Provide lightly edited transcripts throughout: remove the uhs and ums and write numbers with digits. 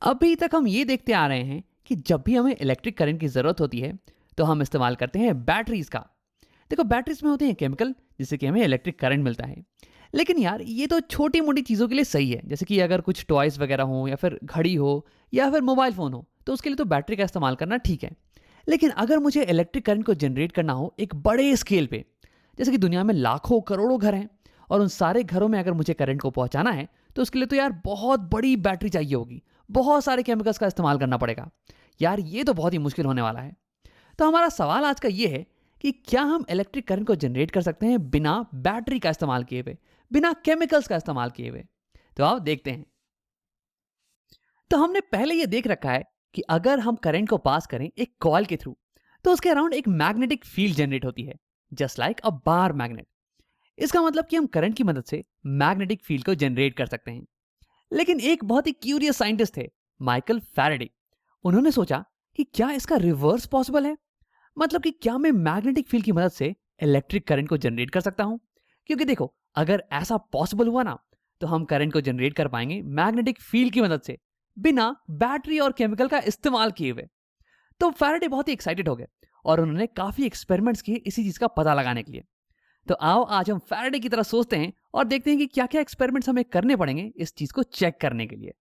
अभी तक हम ये देखते आ रहे हैं कि जब भी हमें इलेक्ट्रिक करंट की ज़रूरत होती है तो हम इस्तेमाल करते हैं बैटरीज का। देखो, बैटरीज में होते हैं केमिकल जिससे कि हमें इलेक्ट्रिक करंट मिलता है। लेकिन यार, ये तो छोटी मोटी चीज़ों के लिए सही है, जैसे कि अगर कुछ टॉयज़ वगैरह हो या फिर घड़ी हो या फिर मोबाइल फ़ोन हो, तो उसके लिए तो बैटरी का इस्तेमाल करना ठीक है। लेकिन अगर मुझे इलेक्ट्रिक करंट को जनरेट करना हो एक बड़े स्केल पे, जैसे कि दुनिया में लाखों करोड़ों घर हैं और उन सारे घरों में अगर मुझे करंट को पहुंचाना है, तो उसके लिए तो यार बहुत बड़ी बैटरी चाहिए होगी। बहुत सारे केमिकल्स का इस्तेमाल करना पड़ेगा। यार, ये तो बहुत ही मुश्किल होने वाला है। तो हमारा सवाल आज का ये है कि क्या हम इलेक्ट्रिक करंट को जनरेट कर सकते हैं बिना बैटरी का इस्तेमाल किए हुए, बिना केमिकल्स का इस्तेमाल किए हुए? तो आओ देखते हैं। तो हमने पहले ये देख रखा है कि अगर हम करंट को पास करें एक कॉइल के थ्रू, तो उसके अराउंड एक मैग्नेटिक फील्ड जनरेट होती है, जस्ट लाइक अ बार मैग्नेट। इसका मतलब कि हम करंट की मदद से मैग्नेटिक फील्ड को जनरेट कर सकते हैं। लेकिन एक बहुत ही क्यूरियस साइंटिस्ट थे, माइकल फैराडे। उन्होंने सोचा कि क्या इसका रिवर्स पॉसिबल है, मतलब कि क्या मैं मैग्नेटिक फील्ड की मदद से इलेक्ट्रिक करंट को जनरेट कर सकता हूं? क्योंकि देखो, अगर ऐसा पॉसिबल हुआ ना, तो हम करंट को जनरेट कर पाएंगे मैग्नेटिक फील्ड की मदद से, बिना बैटरी और केमिकल का इस्तेमाल किए हुए। तो फैराडे बहुत ही एक्साइटेड हो गए और उन्होंने काफी एक्सपेरिमेंट्स किए इसी चीज का पता लगाने के लिए। तो आओ आज हम फैराडे की तरह सोचते हैं और देखते हैं कि क्या क्या एक्सपेरिमेंट्स हमें करने पड़ेंगे इस चीज को चेक करने के लिए।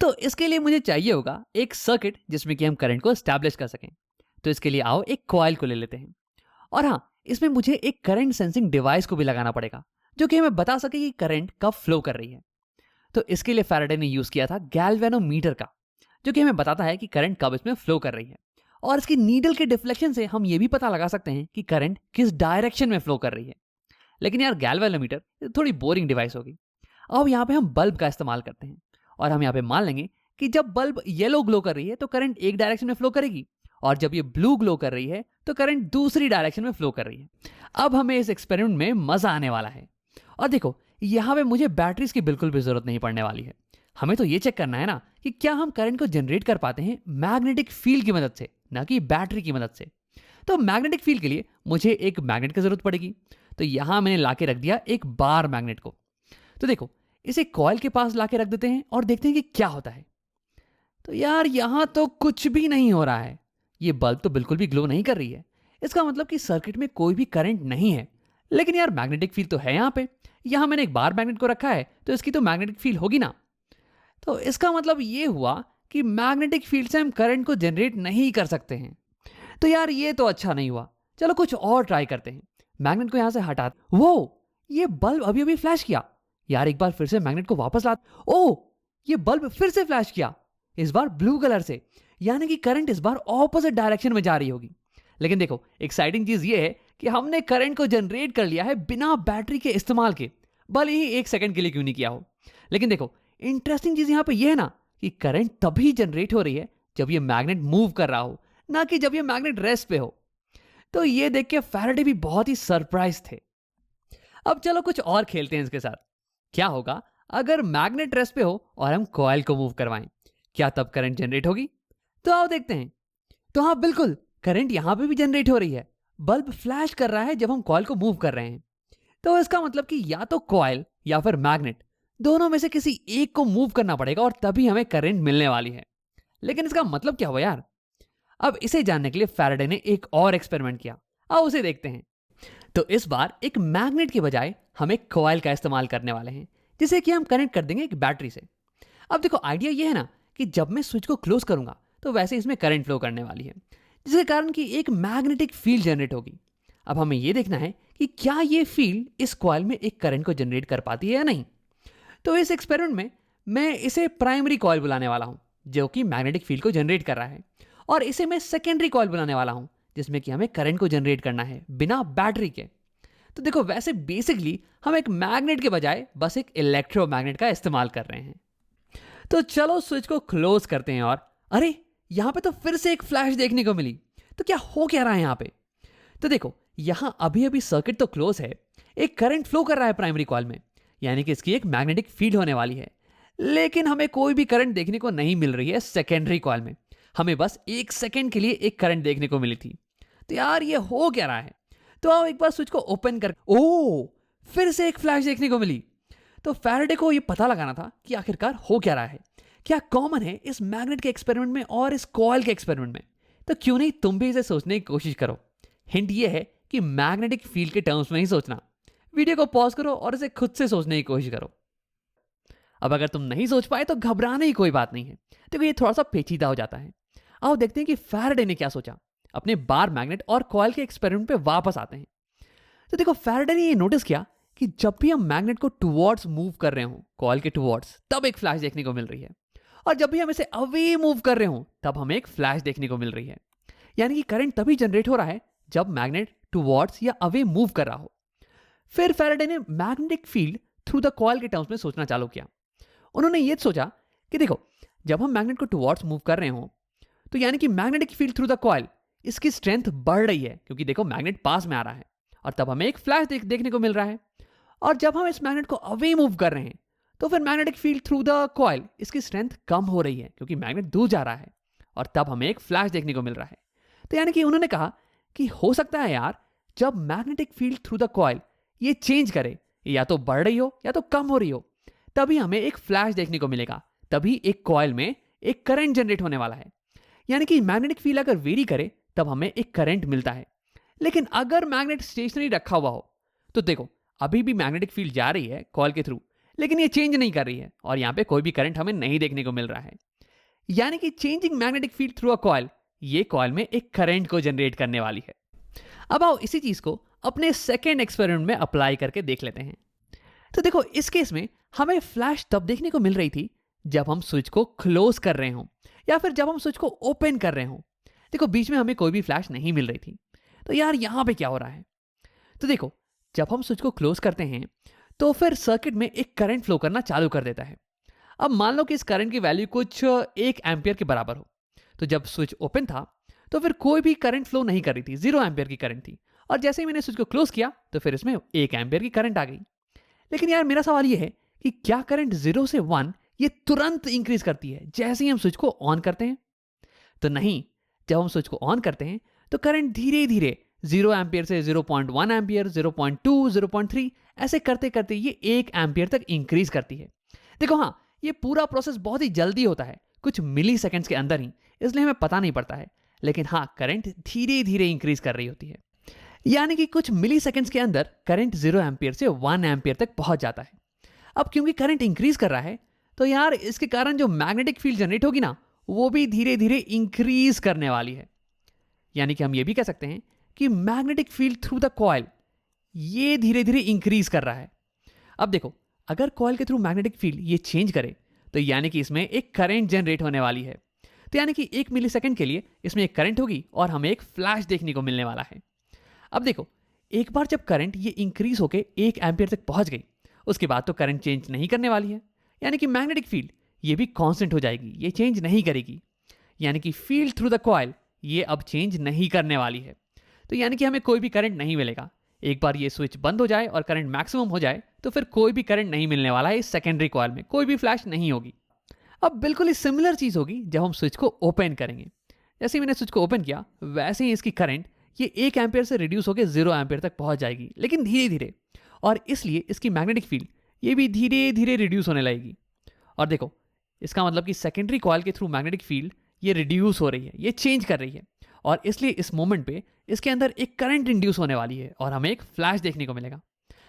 तो इसके लिए मुझे चाहिए होगा एक सर्किट जिसमें कि हम करंट को एस्टैब्लिश कर सकें। तो इसके लिए आओ एक कॉइल को ले लेते हैं। और हाँ, इसमें मुझे एक करंट सेंसिंग डिवाइस को भी लगाना पड़ेगा, जो कि हमें बता सके कि करंट कब फ्लो कर रही है। तो इसके लिए फैराडे ने यूज किया था गैल्वेनोमीटर का, जो कि हमें बताता है कि करंट कब इसमें फ्लो कर रही है। और इसकी नीडल के डिफ्लेक्शन से हम ये भी पता लगा सकते हैं कि करंट किस डायरेक्शन में फ्लो कर रही है। लेकिन यार, गैल्वेनोमीटर थोड़ी बोरिंग डिवाइस होगी। अब यहाँ पे हम बल्ब का इस्तेमाल करते हैं और हम यहाँ पे मान लेंगे कि जब बल्ब येलो ग्लो कर रही है तो करंट एक डायरेक्शन में फ्लो करेगी, और जब ये ब्लू ग्लो कर रही है तो करंट दूसरी डायरेक्शन में फ्लो कर रही है। अब हमें इस एक्सपेरिमेंट में मजा आने वाला है। और देखो, यहाँ पे मुझे बैटरीज की बिल्कुल भी जरूरत नहीं पड़ने वाली है। हमें तो ये चेक करना है ना कि क्या हम करंट को जनरेट कर पाते हैं मैग्नेटिक फील्ड की मदद से, ना कि बैटरी की मदद से। तो मैग्नेटिक फील्ड के लिए मुझे एक मैग्नेट की जरूरत पड़ेगी। तो यहां मैंने लाके रख दिया एक बार मैग्नेट को। तो देखो, इसे कॉइल के पास लाके रख देते हैं और देखते हैं कि क्या होता है। तो यार, यहां तो कुछ भी नहीं हो रहा है। ये बल्ब तो बिल्कुल भी ग्लो नहीं कर रही है। इसका मतलब कि सर्किट में कोई भी करंट नहीं है। लेकिन यार, मैग्नेटिक फील्ड तो है यहाँ पे। यहाँ मैंने एक बार मैग्नेट को रखा है, तो इसकी तो मैग्नेटिक फील्ड होगी ना। तो इसका मतलब ये हुआ कि मैग्नेटिक फील्ड से हम करंट को जनरेट नहीं कर सकते हैं। तो यार, ये तो अच्छा नहीं हुआ। चलो कुछ और ट्राई करते हैं। मैग्नेट को यहां से हटा। वो, ये बल्ब अभी अभी फ्लैश किया। यार, एक बार फिर से मैग्नेट को वापस ला। ओ, ये बल्ब फिर से फ्लैश किया, इस बार ब्लू कलर से। यानी कि करंट इस बार ऑपोजिट डायरेक्शन में जा रही होगी। लेकिन देखो, एक्साइटिंग चीज ये है कि हमने करंट को जनरेट कर लिया है बिना बैटरी के इस्तेमाल के, भले ही एक सेकंड के लिए क्यों नहीं किया हो। लेकिन देखो, इंटरेस्टिंग चीज यहां पे ये है ना कि करंट तभी जनरेट हो रही है जब ये मैग्नेट मूव कर रहा हो, ना कि जब ये मैग्नेट रेस्ट पे हो। तो ये देख के फैराडे भी बहुत ही सरप्राइज थे। अब चलो कुछ और खेलते हैं इसके साथ। क्या होगा अगर मैग्नेट रेस्ट पे हो और हम कॉइल को मूव करवाएं? क्या तब करंट जनरेट होगी? तो आओ देखते हैं। तो हाँ, बिल्कुल, करंट यहां पे भी जनरेट हो रही है। बल्ब फ्लैश कर रहा है जब हम कॉइल को मूव कर रहे हैं। तो इसका मतलब कि या तो कॉइल या फिर मैग्नेट, दोनों में से किसी एक को मूव करना पड़ेगा और तभी हमें करंट मिलने वाली है। लेकिन इसका मतलब क्या हुआ यार? अब इसे जानने के लिए फैराडे ने एक और एक्सपेरिमेंट किया। आओ उसे देखते हैं। तो इस बार एक मैग्नेट के बजाय हम एक कॉइल का इस्तेमाल करने वाले हैं, जिसे कि हम कनेक्ट कर देंगे एक बैटरी से। अब देखो, आइडिया ये है ना कि जब मैं स्विच को क्लोज करूंगा तो वैसे इसमें करंट फ्लो करने वाली है, जिसके कारण कि एक मैग्नेटिक फील्ड जनरेट होगी। अब हमें यह देखना है कि क्या ये फील्ड इस कॉइल में एक करंट को जनरेट कर पाती है या नहीं। तो इस एक्सपेरिमेंट में मैं इसे प्राइमरी कॉइल बुलाने वाला हूं, जो कि मैग्नेटिक फील्ड को जनरेट कर रहा है। और इसे मैं सेकेंडरी कॉइल बुलाने वाला हूं, जिसमें कि हमें करंट को जनरेट करना है बिना बैटरी के। तो देखो, वैसे बेसिकली हम एक मैग्नेट के बजाय बस एक इलेक्ट्रोमैग्नेट का इस्तेमाल कर रहे हैं। तो चलो स्विच को क्लोज करते हैं। और अरे, यहां पे तो फिर से एक फ्लैश देखने को मिली। तो क्या हो क्या रहा है यहां पे? तो देखो, यहां अभी अभी सर्किट तो क्लोज है, एक करंट फ्लो कर रहा है प्राइमरी कॉइल में, यानी कि इसकी एक मैग्नेटिक फील्ड होने वाली है। लेकिन हमें कोई भी करंट देखने को नहीं मिल रही है सेकेंडरी कॉइल में। हमें बस एक सेकेंड के लिए एक करंट देखने को मिली थी। तो यार, ये हो क्या रहा है? तो आओ एक बार स्विच को ओपन कर। ओ, फिर से एक फ्लैश देखने को मिली। तो फैराडे को ये पता लगाना था कि आखिरकार हो क्या रहा है। क्या कॉमन है इस मैग्नेट के एक्सपेरिमेंट में और इस कॉइल के एक्सपेरिमेंट में? तो क्यों नहीं तुम भी इसे सोचने की कोशिश करो। हिंट ये है कि मैग्नेटिक फील्ड के टर्म्स में ही सोचना। वीडियो को पॉज करो और इसे खुद से सोचने की कोशिश करो। अब अगर तुम नहीं सोच पाए तो घबराने की कोई बात नहीं है। देखो ये थोड़ा सा पेचीदा हो जाता है। आओ देखते हैं कि फैराडे ने क्या सोचा। अपने बार मैग्नेट और कॉइल के एक्सपेरिमेंट पे वापस आते हैं। तो देखो फैराडे ने ये नोटिस किया कि जब भी हम मैग्नेट को टुवर्ड्स मूव कर रहे हो कॉइल के टुवर्ड्स, तब एक फ्लैश देखने को मिल रही है। और जब भी हम इसे अवे मूव कर रहे हो तब हमें एक फ्लैश देखने को मिल रही है। यानी कि करंट तभी जनरेट हो रहा है जब मैग्नेट टुवर्ड्स या अवे मूव कर रहा हो। फिर फैराडे ने magnetic field through the coil के टर्म्स में सोचना चालू किया। उन्होंने ये सोचा कि देखो जब हम मैग्नेट को टुवर्ड्स मूव कर रहे हो तो यानी कि magnetic field through the coil, इसकी स्ट्रेंथ बढ़ रही है क्योंकि देखो मैग्नेट पास में आ रहा है और तब हमें एक फ्लैश देखने को मिल रहा है। और जब हम इस मैग्नेट को अवे मूव कर रहे हैं तो फिर magnetic field through the coil, इसकी स्ट्रेंथ कम हो रही है क्योंकि मैग्नेट दूर जा रहा है और तब हमें एक फ्लैश देखने को मिल रहा है। तो यानी कि उन्होंने कहा कि हो सकता है यार जब magnetic field through the coil ये चेंज करे, या तो बढ़ रही हो या तो कम हो रही हो, तभी हमें एक फ्लैश देखने को मिलेगा। तभी एक कॉइल में एक करंट जनरेट होने वाला है। यानी कि मैग्नेटिक फील्ड अगर वेरी करे तब हमें एक करंट मिलता है। लेकिन अगर मैग्नेट स्टेशनरी रखा हुआ हो तो देखो अभी भी मैग्नेटिक फील्ड जा रही है कॉइल के थ्रू, लेकिन ये चेंज नहीं कर रही है और यहाँ पे कोई भी करंट हमें नहीं देखने को मिल रहा है। यानी कि changing magnetic field through a coil, ये कॉइल में एक करंट को जनरेट करने वाली है। अब आओ इसी चीज को अपने सेकेंड एक्सपेरिमेंट में अप्लाई करके देख लेते हैं। तो देखो इस केस में हमें फ्लैश तब देखने को मिल रही थी जब हम स्विच को क्लोज कर रहे हों या फिर जब हम स्विच को ओपन कर रहे हों। देखो बीच में हमें कोई भी फ्लैश नहीं मिल रही थी। तो यार यहाँ पे क्या हो रहा है? तो देखो जब हम स्विच को क्लोज करते हैं तो फिर सर्किट में एक करंट फ्लो करना चालू कर देता है। अब मान लो कि इस करंट की वैल्यू कुछ 1 एम्पियर के बराबर हो। तो जब स्विच ओपन था तो फिर कोई भी करंट फ्लो नहीं कर रही थी, 0 एम्पियर की करंट थी। और जैसे ही मैंने स्विच को क्लोज किया तो फिर इसमें 1 एम्पियर की करंट आ गई। लेकिन यार मेरा सवाल ये है कि क्या करंट 0 से 1 ये तुरंत इंक्रीज करती है जैसे ही हम स्विच को ऑन करते हैं? तो नहीं, जब हम स्विच को ऑन करते हैं तो करंट धीरे धीरे 0 एम्पियर से 0.1 एम्पियर, 0.2, 0.3 ऐसे करते करते ये 1 एम्पियर तक इंक्रीज करती है। देखो हाँ, ये पूरा प्रोसेस बहुत ही जल्दी होता है, कुछ मिली सेकेंड्स के अंदर ही, इसलिए हमें पता नहीं पड़ता है। लेकिन हाँ, करंट धीरे धीरे इंक्रीज कर रही होती है। यानी कि कुछ मिली सेकेंड्स के अंदर करंट 0 एम्पियर से 1 एम्पियर तक पहुंच जाता है। अब क्योंकि करंट इंक्रीज कर रहा है तो यार इसके कारण जो मैग्नेटिक फील्ड जनरेट होगी ना, वो भी धीरे धीरे इंक्रीज करने वाली है। यानी कि हम ये भी कह सकते हैं कि magnetic field through the coil ये धीरे धीरे इंक्रीज कर रहा है। अब देखो अगर कॉइल के थ्रू मैग्नेटिक फील्ड ये चेंज करे तो यानी कि इसमें एक करंट जनरेट होने वाली है। तो यानी कि 1 मिली सेकेंड के लिए इसमें एक करंट होगी और हमें एक फ्लैश देखने को मिलने वाला है। अब देखो एक बार जब करंट ये इंक्रीज होके 1 एम्पियर तक पहुंच गई, उसके बाद तो करंट चेंज नहीं करने वाली है। यानी कि मैग्नेटिक फील्ड ये भी कांस्टेंट हो जाएगी, ये चेंज नहीं करेगी। यानी कि फील्ड थ्रू द कॉइल ये अब चेंज नहीं करने वाली है। तो यानी कि हमें कोई भी करंट नहीं मिलेगा। एक बार ये स्विच बंद हो जाए और करंट मैक्सिमम हो जाए तो फिर कोई भी करंट नहीं मिलने वाला है। इस सेकेंडरी कॉइल में कोई भी फ्लैश नहीं होगी। अब बिल्कुल ही सिमिलर चीज होगी जब हम स्विच को ओपन करेंगे। जैसे ही मैंने स्विच को ओपन किया वैसे ही इसकी करंट ये 1 एम्पियर से रिड्यूस होकर 0 एम्पियर तक पहुंच जाएगी, लेकिन धीरे धीरे। और इसलिए इसकी मैग्नेटिक फील्ड ये भी धीरे धीरे रिड्यूस होने लगेगी। और देखो इसका मतलब कि सेकेंडरी कॉइल के थ्रू मैग्नेटिक फील्ड ये रिड्यूस हो रही है, ये चेंज कर रही है। और इसलिए इस मोमेंट पे इसके अंदर एक करंट इंड्यूस होने वाली है और हमें एक फ्लैश देखने को मिलेगा।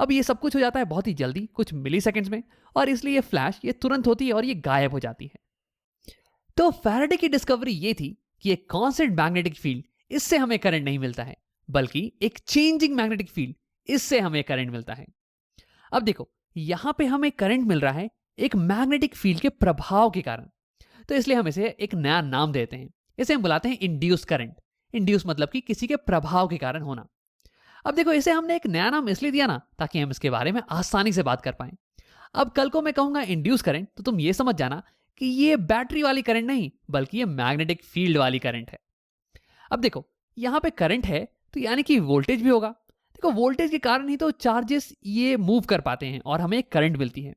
अब ये सब कुछ हो जाता है बहुत ही जल्दी, कुछ मिली सेकेंड्स में, और इसलिए ये फ्लैश ये तुरंत होती है और ये गायब हो जाती है। तो फैराडे की डिस्कवरी ये थी कि एक कांस्टेंट मैग्नेटिक फील्ड, इससे हमें करंट नहीं मिलता है, बल्कि एक चेंजिंग मैग्नेटिक फील्ड, इससे हमें करंट मिलता है। अब देखो यहां पे हमें करंट मिल रहा है एक मैग्नेटिक फील्ड के प्रभाव के कारण। तो इसलिए हम इसे एक नया नाम देते हैं, इसे हम बुलाते हैं इंड्यूस करंट। इंड्यूस मतलब कि किसी के प्रभाव के कारण होना। अब देखो इसे हमने एक नया नाम इसलिए दिया ना ताकि हम इसके बारे में आसानी से बात कर पाएं। अब कल को मैं कहूंगा इंड्यूस करंट तो तुम ये समझ जाना कि ये बैटरी वाली करंट नहीं, बल्कि ये मैग्नेटिक फील्ड वाली करंट है। अब देखो यहां पे करंट है तो यानी कि वोल्टेज भी होगा। देखो वोल्टेज के कारण ही तो चार्जेस ये मूव कर पाते हैं और हमें एक करंट मिलती है।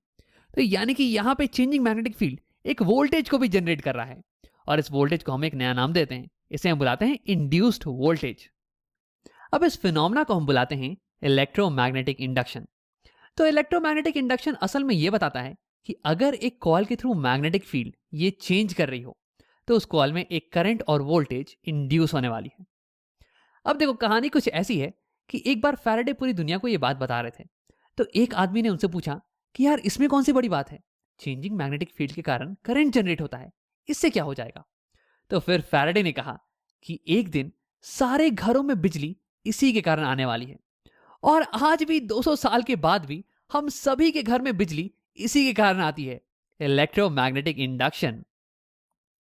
तो यानी कि यहां पे चेंजिंग मैग्नेटिक फील्ड एक वोल्टेज को भी जनरेट कर रहा है और इस वोल्टेज को हम एक नया नाम देते हैं, इसे हम बुलाते हैं इंड्यूस्ड वोल्टेज। अब इस फिनोमेना को हम बुलाते हैं इलेक्ट्रोमैग्नेटिक इंडक्शन। तो इलेक्ट्रोमैग्नेटिक इंडक्शन असल में यह बताता है कि अगर एक कॉल के थ्रू मैग्नेटिक फील्ड ये चेंज कर रही हो, तो उस कॉल में एक करंट और वोल्टेज इंड्यूस होने वाली है। अब देखो, कहानी कुछ ऐसी है कि एक बार फैराडे पूरी दुनिया को ये बात बता रहे थे। तो एक आदमी ने उनसे पूछा कि यार, इसमें कौन सी बड़ी बात है? चेंजिंग मैग्नेटिक फील्ड के कारण करंट जनरेट होता है, इससे क्या हो जाएगा? तो फिर फैराडे ने कहा कि एक दिन सारे घरों में बिजली इसी के कारण आने वाली है। और आज भी 200 साल के बाद भी हम सभी के घर में बिजली इसी के कारण आती है, इलेक्ट्रोमैग्नेटिक इंडक्शन।